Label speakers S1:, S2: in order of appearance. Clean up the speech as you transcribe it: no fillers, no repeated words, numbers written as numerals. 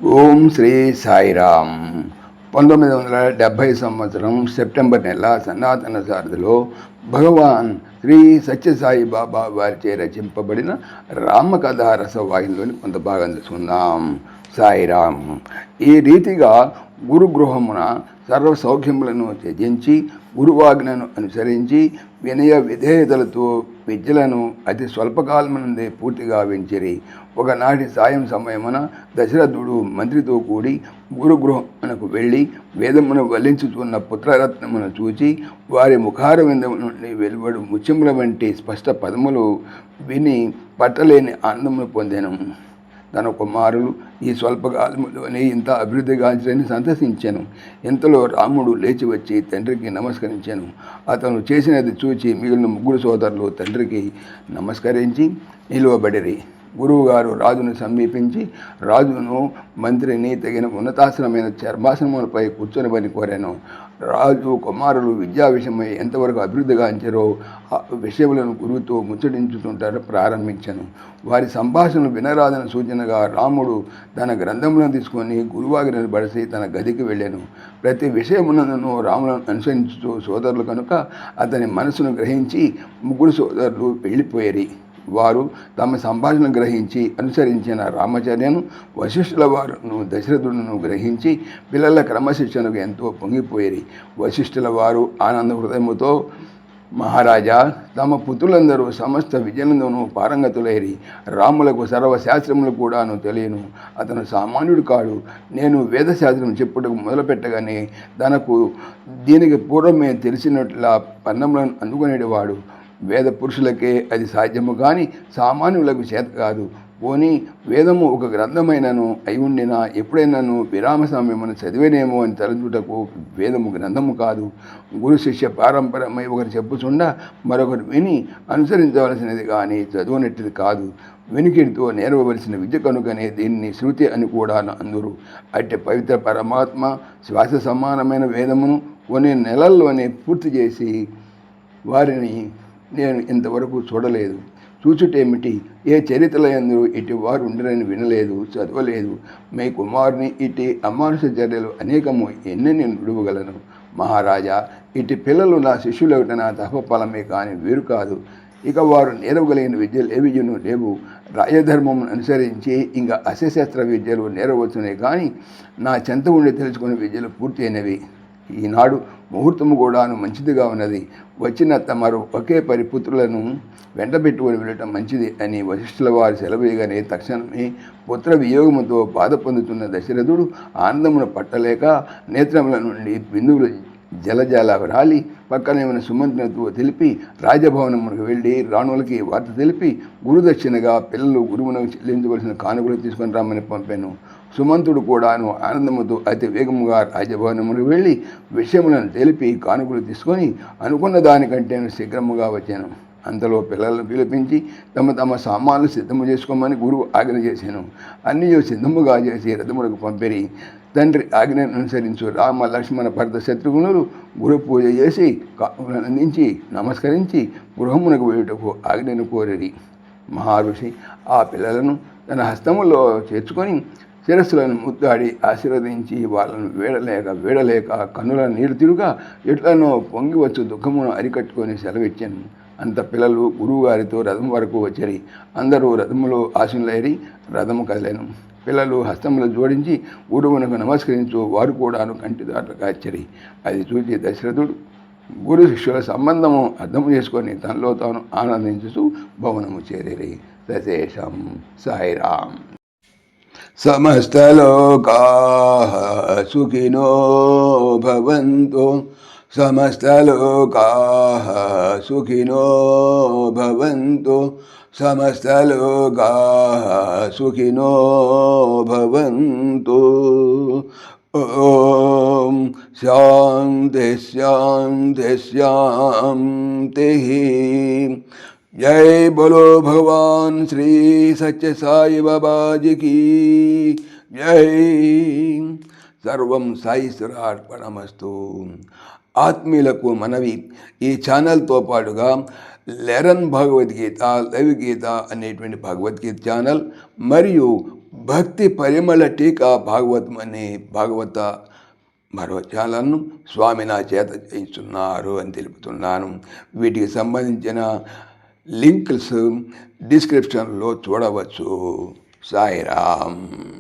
S1: ఓం శ్రీ సాయిరామ్. 1970 సంవత్సరం సెప్టెంబర్ నెల సనాతన సారథిలో భగవాన్ శ్రీ సత్యసాయి బాబా వారిచే రచింపబడిన రామకథా రసవాహినిలోని కొంత భాగం తెలుసుకుందాం. సాయిరామ్. ఈ రీతిగా గురుగృహమున సర్వ సౌఖ్యములను త్యజించి గురువాజ్ఞను అనుసరించి వినయ విధేయతలతో విద్యలను అతి స్వల్పకాలమునందే పూర్తిగా వెంచిరి. ఒకనాటి సాయం సమయమున దశరథుడు మంత్రితో కూడి గురుగృహమునకు వెళ్ళి వేదమును వల్లించుతున్న పుత్రరత్నమును చూచి వారి ముఖార విందము నుండి వెలువడు ముత్యముల వంటి స్పష్ట పదములు విని పట్టలేని ఆనందమును పొందెను. తన కుమారులు ఈ స్వల్పకాలములోనే ఇంత అభివృద్ధిగాంచని సంతసించాను. ఇంతలో రాముడు లేచి వచ్చి తండ్రికి నమస్కరించాను. అతను చేసినది చూచి మిగిలిన ముగ్గురు సోదరులు తండ్రికి నమస్కరించి నిలువబడిరి. గురువుగారు రాజును సమీపించి రాజును మంత్రిని తగిన ఉన్నతాశ్రమైన చర్మాసనములపై కూర్చొనివని కోరాను. రాజు కుమారులు విద్యా విషయమై ఎంతవరకు అభివృద్ధిగాంచారో ఆ విషయములను గురువుతో ముచ్చటించుతుంటారు ప్రారంభించాను. వారి సంభాషణలు వినరాదని సూచనగా రాముడు తన గ్రంథములను తీసుకొని గురువాగిని బడిసి తన గదికి వెళ్ళాను. ప్రతి విషయములను రాములను అనుసరించుతూ సోదరులు కనుక అతని మనసును గ్రహించి ముగ్గురు సోదరులు వెళ్ళిపోయారు. వారు తమ సంభాషణ గ్రహించి అనుసరించిన రామచర్యను వశిష్ఠుల వారును దశరథుడును గ్రహించి పిల్లల క్రమశిక్షణకు ఎంతో పొంగిపోయేరి. వశిష్ఠుల వారు ఆనంద హృదయముతో, మహారాజా, తమ పుత్రులందరూ సమస్త విద్యలందును పారంగతులైరి. రాములకు సర్వశాస్త్రములు కూడాను తెలియను. అతను సామాన్యుడు కాడు. నేను వేదశాస్త్రం చెప్పుటకు మొదలుపెట్టగానే తనకు దీనికి పూర్వమే తెలిసినట్లా పన్నములను అందుకునేవాడు. వేద పురుషులకే అది సాధ్యము కానీ సామాన్యులకు చేత కాదు. పోనీ వేదము ఒక గ్రంథమైనను అయి ఉండినా ఎప్పుడైనాను విరామ సమయమును చదివేనేమో అని తలంచుటకు వేదము గ్రంథము కాదు. గురు శిష్య పారంపరమై ఒకరు చెప్పుచుండా మరొకరు విని అనుసరించవలసినది కానీ చదువునట్టిది కాదు. వెనుకిడితో నేర్వవలసిన విద్య కనుకనే దీన్ని శృతి అని కూడా అందురు. అట్టి పవిత్ర పరమాత్మ శ్వాస సమానమైన వేదమును కొన్ని నెలల్లోనే పూర్తి చేసి వారిని నేను ఇంతవరకు చూడలేదు. చూచుటేమిటి, ఏ చరిత్రలందు ఇటు వారు ఉండరని వినలేదు, చదవలేదు. మీ కుమారుని ఇటు అమానుష చర్యలు అనేకము ఎన్ని నేను విడువగలను. మహారాజా, ఇటు పిల్లలు నా శిష్యులవుట నా తపఫలమే కానీ వీరు కాదు. ఇక వారు నేర్వగలిగిన విద్యలు ఏ విద్యను లేవు. రాజధర్మం అనుసరించి ఇంకా అశస్త్ర విద్యలు నేర్వచ్చునే కానీ నా చెంత ఉండి తెలుసుకునే విద్యలు పూర్తి అయినవి. ఈనాడు ముహూర్తము కూడాను మంచిదిగా ఉన్నది. వచ్చిన తమరు ఒకే పరిపుత్రులను వెంట పెట్టుకుని వెళ్ళటం మంచిది అని వశిష్ఠుల వారు సెలవేయగానే తక్షణమే పుత్ర వియోగముతో బాధ పొందుతున్న దశరథుడు ఆనందమును పట్టలేక నేత్రముల నుండి బిందువులు జలజాల రాలి పక్కనే ఉన్న సుమంత్రునితో తెలిపి రాజభవనమునకు వెళ్ళి రాణులకి వార్త తెలిపి గురుదక్షిణగా పిల్లలు గురువునకు చెల్లించవలసిన కానుకలు తీసుకొని రమ్మని పంపాను. సుమంతుడు కూడాను ఆనందముతో అతి వేగముగా రాజభవనములకు వెళ్ళి విషయములను తెలిపి కానుకలు తీసుకొని అనుకున్న దానికంటే శీఘ్రముగా వచ్చాను. అంతలో పిల్లలను పిలిపించి తమ తమ సామాన్లు సిద్ధము చేసుకోమని గురువు ఆజ్ఞ చేశాను. అన్నీ సిద్ధముగా చేసి రథములకు పంపిరి. తండ్రి ఆజ్ఞను అనుసరించు రామ లక్ష్మణ భరత శత్రుఘ్నులు గురు పూజ చేసి కానుకలను అందించి నమస్కరించి గృహమునకు వెళ్ళుటకు ఆజ్ఞను కోరిరి. మహర్షి ఆ పిల్లలను తన హస్తములో చేర్చుకొని శిరస్సులను ముద్దాడి ఆశీర్వదించి వాళ్ళను వేడలేక కన్నుల నీరు తిరుగా ఎట్లనో పొంగివచ్చు దుఃఖమును అరికట్టుకొని సెలవిచ్చాను. అంత పిల్లలు గురువుగారితో రథం వరకు వచ్చరి. అందరూ రథములో ఆశీనులైరి రథము కదలేను. పిల్లలు హస్తములు జోడించి గురువునకు నమస్కరించు వారు కూడాను కంటిదాట్లు కాచరి. అది చూసి దశరథుడు గురు శిష్యుల సంబంధము అర్థం చేసుకొని తనలో తాను ఆనందించుతూ భవనము చేరేరి. సశేషం. సాయిరామ్. సమస్తలోకాః సుఖినో భవంతు. సమస్తలోకాః సుఖినో భవంతు. సమస్తలోకాః సుఖినో భవంతు. ఓం శాంతి శాంతి శాంతి. जय बोलो भगवान श्री सच्चे साई बाबा जी की जय. सर्वं సాయిశ్వరార్పణమస్తు. ఆత్మీయులకు మనవి, ఈ ఛానల్తో పాటుగా లెరన్ భగవద్గీత, లైవ్ గీత అనేటువంటి భగవద్గీత ఛానల్ మరియు భక్తి పరిమళ టీకా భాగవతం అనే భాగవత మరో ఛానల్ను స్వామి నా చేత చేయిస్తున్నారు అని తెలుపుతున్నాను. వీటికి సంబంధించిన లింక్స్ డిస్క్రిప్షన్లో చూడవచ్చు. సాయిరామ్.